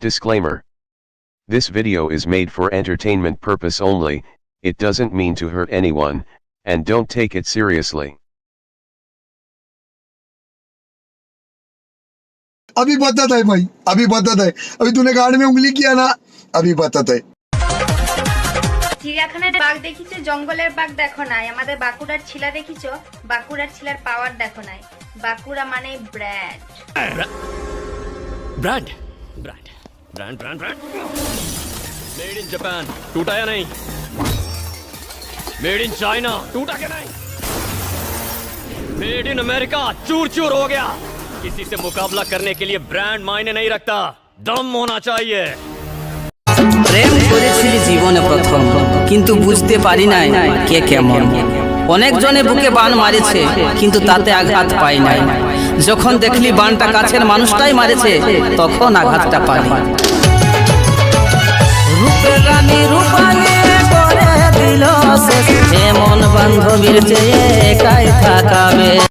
Disclaimer. This video is made for entertainment purpose only, it doesn't mean to hurt anyone, and don't take it seriously. अभी बताता है भाई, अभी बताता है। अभी तूने गाड़ी में उंगली किया ना, अभी बताता है। চিড়িয়াখানায় বাঘ দেখিছো, জঙ্গলের বাঘ দেখো নাই। আমাদের বাঁকুড়ার ছিলা দেখিছো, বাঁকুড়ার ছিলার পাওয়ার দেখো নাই। বাঁকুড়া মানে brand. Brand brand brand brand brand made in Japan, टूटा या नहीं? मेड इन चाइना, टूटा क्या नहीं? मेड इन अमेरिका, चूर चूर हो गया। किसी से मुकाबला करने के लिए ब्रांड मायने नहीं रखता, दम होना चाहिए। প্রেম করেছিলি জীবনে প্রথম, কিন্তু বুঝতে পারি নাই কে কেমন। অনেক জনে বুকে বান মারেছে, কিন্তু তাতে আঘাত পাই নাই। যখন দেখলি বানটা কাছের মানুষটাই মারেছে, তখন আঘাতটা পাই। রূপে রানী রূপালী করে দিল শেষ, এমন বান্ধবীর চেয়ে একাই থাকাবে।